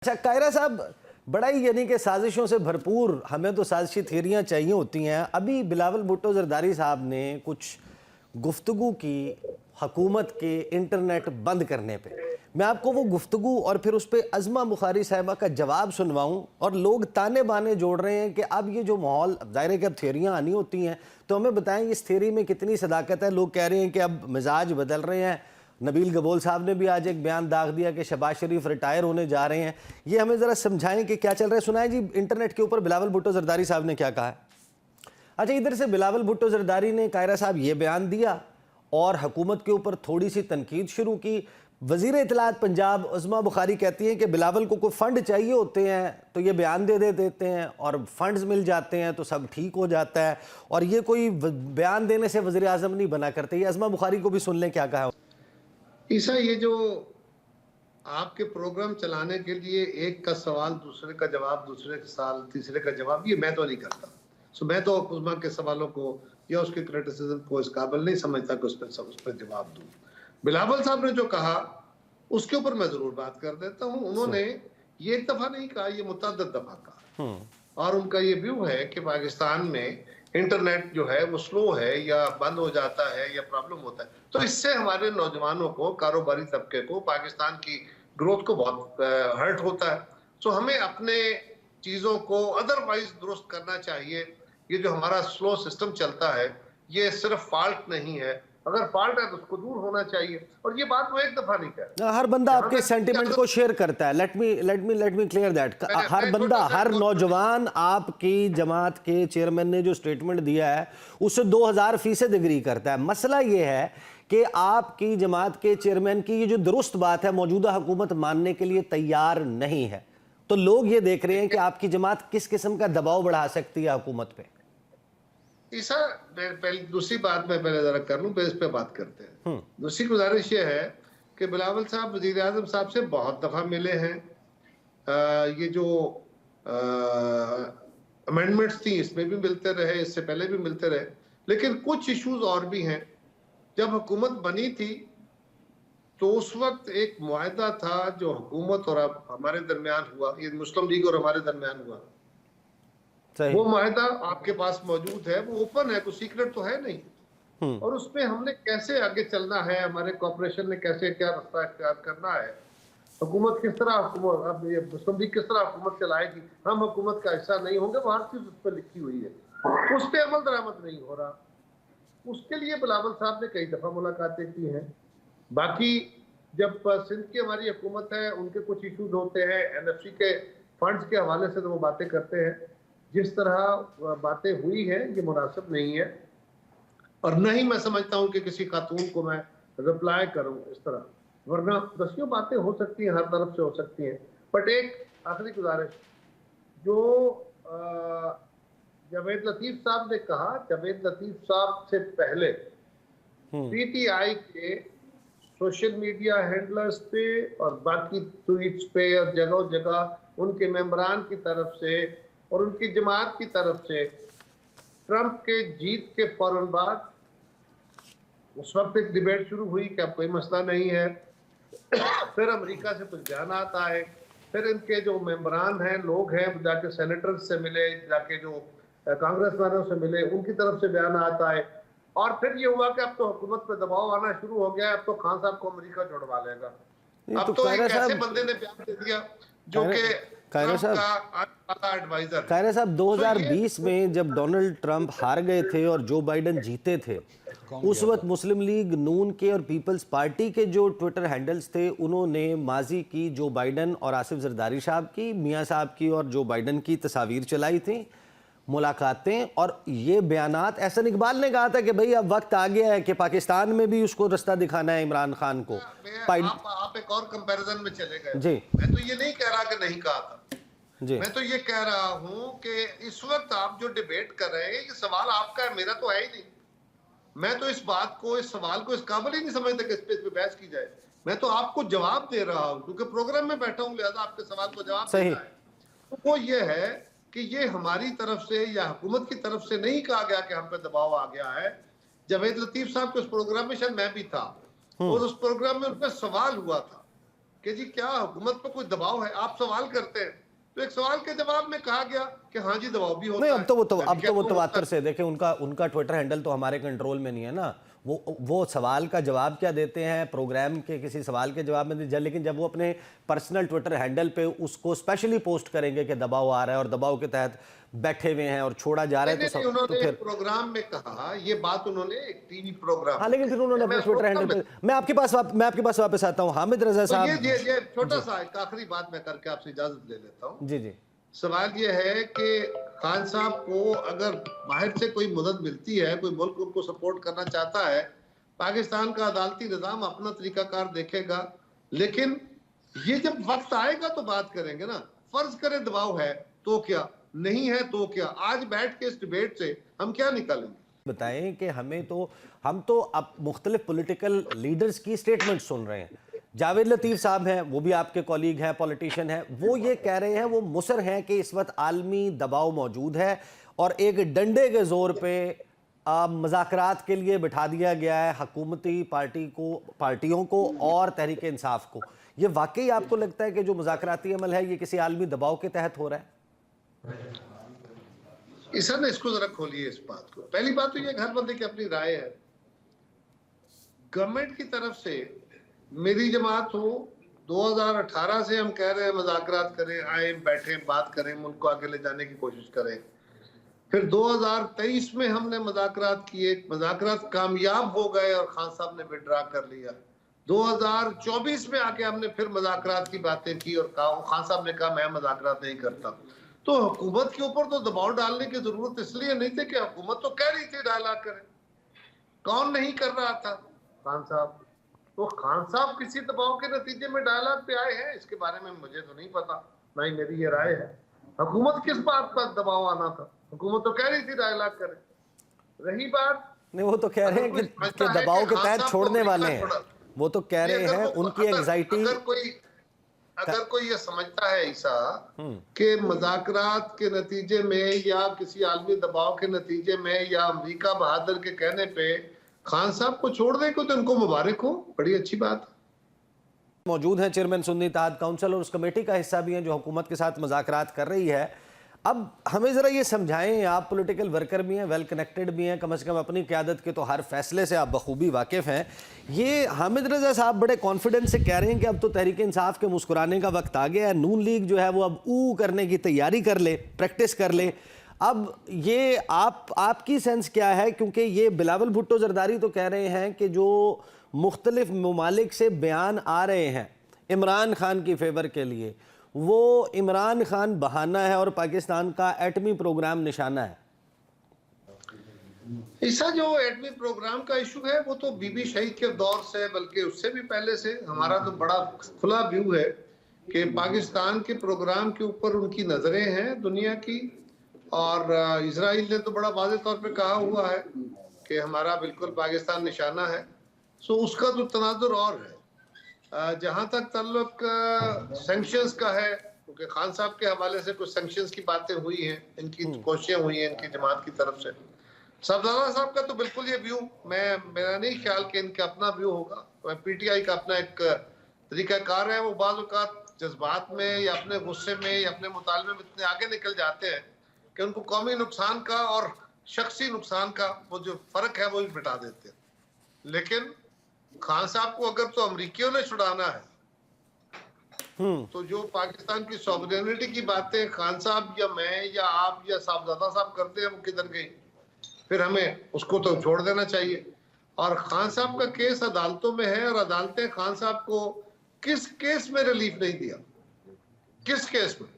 अच्छा कायरा साहब, बड़ा ही यानी कि साजिशों से भरपूर हमें तो साजिशी थियरियाँ चाहिए होती हैं। अभी बिलावल भुट्टो जरदारी साहब ने कुछ गुफ्तगू की हुकूमत के इंटरनेट बंद करने पे। मैं आपको वो गुफ्तगू और फिर उस पर अज़मा बुखारी साहिबा का जवाब सुनवाऊं। और लोग ताने बाने जोड़ रहे हैं कि अब ये जो माहौल ज़ाहिर है कि अब थियरियाँ आनी होती हैं तो हमें बताएं इस थियरी में कितनी सदाकत है। लोग कह रहे हैं कि अब मिजाज बदल रहे हैं। नबील गबोल साहब ने भी आज एक बयान दाग दिया कि शहबाज शरीफ रिटायर होने जा रहे हैं। ये हमें ज़रा समझाएं कि क्या चल रहा है। सुनाएं जी इंटरनेट के ऊपर बिलावल भुट्टो जरदारी साहब ने क्या कहा है। अच्छा, इधर से बिलावल भुट्टो जरदारी ने कायरा साहब ये बयान दिया और हुकूमत के ऊपर थोड़ी सी तनकीद शुरू की। वज़ीर इत्तलात पंजाब अज़मा बुखारी कहती हैं कि बिलावल को कोई फ़ंड चाहिए होते हैं तो ये बयान दे देते हैं और फंड्स मिल जाते हैं तो सब ठीक हो जाता है, और ये कोई बयान देने से वज़ीर आज़म नहीं बना करते। ये अज़मा बुखारी को भी सुन लें क्या कहा। ईसा, ये जो आपके प्रोग्राम चलाने के लिए एक का सवाल दूसरे का जवाब, दूसरे का सवाल तीसरे का जवाब, ये मैं तो नहीं करता। सो मैं तो उस्मा के सवालों को या उसके क्रिटिसिज्म को इस काबिल नहीं समझता कि उस पर जवाब दूं। बिलावल साहब ने जो कहा उसके ऊपर मैं जरूर बात कर देता हूं। उन्होंने ये एक दफा नहीं कहा, ये मुतअद्दिद दफा कहा, और उनका ये व्यू है कि पाकिस्तान में इंटरनेट जो है वो स्लो है या बंद हो जाता है या प्रॉब्लम होता है, तो इससे हमारे नौजवानों को, कारोबारी तबके को, पाकिस्तान की ग्रोथ को बहुत हर्ट होता है। तो हमें अपने चीजों को अदरवाइज दुरुस्त करना चाहिए। ये जो हमारा स्लो सिस्टम चलता है ये सिर्फ फॉल्ट नहीं है, अगर फॉल्ट है तो उसको दूर होना चाहिए। और ये बात वो एक दफा नहीं कह, हर बंदा आपके सेंटिमेंट को शेयर करता है। Let me clear that. हर बंदा, हर नौजवान आपकी जमात के चेयरमैन ने जो स्टेटमेंट दिया है उससे 2000% एग्री करता है। मसला ये है कि आपकी जमात के चेयरमैन की ये जो दुरुस्त बात है मौजूदा हुकूमत मानने के लिए तैयार नहीं है, तो लोग ये देख रहे हैं कि आपकी जमात किस किस्म का दबाव बढ़ा सकती है हुकूमत पे। ईसा, पहले दूसरी बात मैं पहले जरा कर लूं, फिर इस पे बात करते हैं। दूसरी गुजारिश ये है कि बिलावल साहब वजीर आजम साहब से बहुत दफा मिले हैं। ये जो अमेंडमेंट्स थी इसमें भी मिलते रहे, इससे पहले भी मिलते रहे, लेकिन कुछ इश्यूज और भी हैं। जब हुकूमत बनी थी तो उस वक्त एक मुआहदा था जो हुकूमत और अब हमारे दरमियान हुआ, ये मुस्लिम लीग और हमारे दरमियान हुआ। वो मुआहदा आपके पास मौजूद है, वो ओपन है, कोई सीक्रेट तो है नहीं। और उसमें हमने कैसे आगे चलना है, हमारे कॉर्पोरेशन ने कैसे क्या रास्ता इख्तियार करना है, हुकूमत किस तरह, हुकूमत अब ये मुस्लिम लीग किस तरह हुकूमत चलाएगी, हम हुकूमत का हिस्सा नहीं होंगे, वो हर चीज उस पर लिखी हुई है। उस पर अमल दरामद नहीं हो रहा। उसके लिए बिलावल साहब ने कई दफा मुलाकातें की हैं। बाकी जब सिंध की हमारी हुकूमत है, उनके कुछ इशूज होते हैं NFC के फंड्स के हवाले से, तो वो बातें करते हैं। जिस तरह बातें हुई है ये मुनासिब नहीं है, और न ही मैं समझता हूं कि किसी खातून को मैं रिप्लाई करूं इस तरह, वरना दसियों बातें हो सकती हैं, हर तरफ से हो सकती हैं। बट एक आखिरी गुजारिश, जो जावेद लतीफ साहब ने कहा, जावेद लतीफ साहब से पहले PTI के सोशल मीडिया हैंडलर्स पे और बाकी ट्वीट्स पे और जगह जगह उनके मेंबरान की तरफ से और उनकी जमात की तरफ से ट्रंप के जीत के फौरन बाद उस वक्त एक डिबेट शुरू हुई कि अब कोई मसला नहीं है। फिर अमेरिका से कुछ बयान आता है, फिर इनके जो मेंबरान हैं, लोग हैं, जाके सेनेटर्स से मिले, जाके जो कांग्रेसमैनों से मिले, उनकी तरफ से बयान आता है। और फिर ये हुआ कि अब तो हुकूमत पे दबाव आना शुरू हो गया, अब तो खान साहब को अमेरिका छुड़वा लेगा। अब तो एक ऐसे बंदे ने बयान दे दिया जो कि कायरा साहब 2020 में जब डोनाल्ड ट्रंप हार गए थे और जो बाइडन जीते थे, उस वक्त मुस्लिम लीग नून के और पीपल्स पार्टी के जो ट्विटर हैंडल्स थे उन्होंने माजी की जो बाइडन और आसिफ जरदारी साहब की, मियाँ साहब की और जो बाइडन की तस्वीर चलाई थी, मुलाकातें, और ये बयानात एहसन इकबाल ने कहा था कि भाई अब वक्त आ गया है कि पाकिस्तान में भी उसको रास्ता दिखाना है इमरान खान को। आप एक और कंपैरिजन में चले गए जी। मैं तो ये नहीं कह रहा कि नहीं कहा था जी, मैं तो ये कह रहा हूं कि इस वक्त आप जो डिबेट कर रहे हैं ये सवाल आपका है, मेरा तो है ही नहीं। मैं तो इस बात को, इस सवाल को इस काबिल ही नहीं समझता कि इस पे बहस की जाए। मैं तो आपको जवाब दे रहा हूं क्योंकि प्रोग्राम में बैठा हूं, लिहाजा आपके सवाल को जवाब देना है। तो वो ये है कि ये हमारी तरफ से या हुकूमत की तरफ से नहीं कहा गया कि हम पे दबाव आ गया है। जावेद लतीफ साहब के उस प्रोग्राम में शायद मैं भी था और उस प्रोग्राम में उनका सवाल हुआ था कि जी क्या हुकूमत पर कोई दबाव है, आप सवाल करते हैं, तो एक सवाल के जवाब में कहा गया कि हाँ जी दबाव भी होता नहीं, है। अब तो वो होता तवातर है। से देखें, उनका ट्विटर हैंडल तो हमारे कंट्रोल में नहीं है ना। वो सवाल का जवाब क्या देते हैं, प्रोग्राम के किसी सवाल के जवाब में नहीं, लेकिन जब वो अपने पर्सनल ट्विटर हैंडल पे उसको स्पेशली पोस्ट करेंगे कि दबाव आ रहा है और दबाव के तहत बैठे हुए हैं और छोड़ा जा रहा है, नहीं, तो उन्होंने फिर एक प्रोग्राम में कहा, ये बात उन्होंने एक टीवी प्रोग्राम हाँ, में लेकिन फिर कही। उन्होंने अपने ट्विटर हैंडल पे, मैं आपके पास वापस आता हूँ हामिद रजा तो साहब। ये छोटा सा एक आखिरी बात मैं करके आपसे इजाजत ले लेता हूँ। जी जी। सवाल ये है कि खान साहब को अगर बाहर से कोई मदद मिलती है, कोई मुल्क उनको सपोर्ट करना चाहता है, पाकिस्तान का अदालती निज़ाम अपना तरीकाकार देखेगा, लेकिन ये जब वक्त आएगा तो बात करेंगे ना। फर्ज करें दबाव है तो क्या, नहीं है तो क्या, आज बैठ के इस डिबेट से हम क्या निकालेंगे? बताएं कि हम तो अब मुख्तलिफ पॉलिटिकल लीडर्स की स्टेटमेंट सुन रहे हैं। जावेद लतीफ़ साहब हैं, वो भी आपके कॉलीग हैं, पॉलिटिशियन हैं, वो ये कह रहे हैं, वो मुसर हैं कि इस वक्त आलमी दबाव मौजूद है और एक डंडे के जोर पे मुज़ाकरात के लिए बिठा दिया गया है हुकूमती पार्टियों को और तहरीक इंसाफ को। ये वाकई आपको लगता है कि जो मुज़ाकराती अमल है ये किसी आलमी दबाव के तहत हो रहा है? ईसा ने इसको जरा खोलिए इस बात को। पहली बात तो ये हर बंदे की अपनी राय है। गवर्नमेंट की तरफ से मेरी जमात हो, 2018 से हम कह रहे हैं मुज़ाकरात करें, आए बैठे बात करें, मुल्क को आगे ले जाने की कोशिश करें। फिर 2023 में हमने मुज़ाकरात किए, मुज़ाकरात कामयाब हो गए और खान साहब ने विड्रा कर लिया। 2024 में आके हमने फिर मुज़ाकरात की बातें की और खान साहब ने कहा मैं मुज़ाकरात नहीं करता। तो हुकूमत के ऊपर तो दबाव डालने की जरूरत इसलिए नहीं थी कि हुकूमत तो कह रही थी डायलॉग करें। कौन नहीं कर रहा था? खान साहब। तो खान साहब किसी दबाव के नतीजे में डायलॉग पे आए हैं, इसके बारे में मुझे तो नहीं पता, ना ही मेरी ये राय है। हुकूमत किस बात पर दबाव आना था? हुकूमत तो कह रही थी डायलॉग करें। रही बात, नहीं, वो तो कह रहे हैं कि दबाव के तहत छोड़ने वाले हैं। वो तो कह रहे हैं उनकी एंग्जाइटी। अगर कोई ये समझता है ईसा कि मुज़ाकरात के नतीजे में या किसी आलमी दबाव के नतीजे में या अमेरिका बहादुर के कहने पे खान साहब को छोड़ दें तो उनको मुबारक हो, बड़ी अच्छी बात। मौजूद हैं चेयरमैन सुन्नी इत्तेहाद काउंसिल और उस कमेटी का हिस्सा भी हैं जो हुकूमत के साथ मुज़ाकरात कर रही है। अब हमें ज़रा ये समझाएं, आप पॉलिटिकल वर्कर भी हैं, वेल कनेक्टेड भी हैं, कम से कम अपनी क़यादत के तो हर फैसले से आप बखूबी वाकिफ़ हैं। ये हामिद रज़ा साहब बड़े कॉन्फिडेंस से कह रहे हैं कि अब तो तहरीक इंसाफ के मुस्कुराने का वक्त आ गया है, नून लीग जो है वो अब ऊ करने की तैयारी कर ले, प्रैक्टिस कर ले। अब ये आपकी सेंस क्या है? क्योंकि ये बिलावल भुट्टो जरदारी तो कह रहे हैं कि जो मुख्तलिफ ममालिक से बयान आ रहे हैं इमरान खान की फेवर के लिए, वो इमरान खान बहाना है और पाकिस्तान का एटमी प्रोग्राम निशाना है। ऐसा जो एटमी प्रोग्राम का इशू है वो तो बीबी शहीद के दौर से, बल्कि उससे भी पहले से हमारा तो बड़ा खुला व्यू है कि पाकिस्तान के प्रोग्राम के ऊपर उनकी नजरें हैं दुनिया की। और इजराइल ने तो बड़ा वाज़ेह तौर पे कहा हुआ है कि हमारा बिल्कुल पाकिस्तान निशाना है। सो उसका तो तनाजुर और है। जहां तक ताल्लुक सैंक्शंस का है, क्योंकि खान साहब के हवाले से कुछ सैंक्शंस की बातें हुई हैं, इनकी कोशिशें हुई हैं इनकी जमात की तरफ से। सफदरजंग साहब का तो बिल्कुल ये व्यू, मेरा नहीं ख्याल कि इनका अपना व्यू होगा। पीटीआई का अपना एक तरीकाकार है, वो बाज़ औक़ात जज्बात में या अपने गुस्से में या अपने मुतालबे में इतने आगे निकल जाते हैं कि उनको कौमी नुकसान का और शख्सी नुकसान का वो जो फर्क है वो भी मिटा देते हैं। लेकिन खान साहब को अगर तो अमरीकियों ने छुड़ाना है तो जो पाकिस्तान की सॉवरेनिटी की बातें खान साहब या मैं या आप या साहबजादा साहब करते हैं वो किधर गई? फिर हमें उसको तो छोड़ देना चाहिए। और खान साहब का केस अदालतों में है और अदालतें खान साहब को किस केस में रिलीफ नहीं दिया? किस केस में?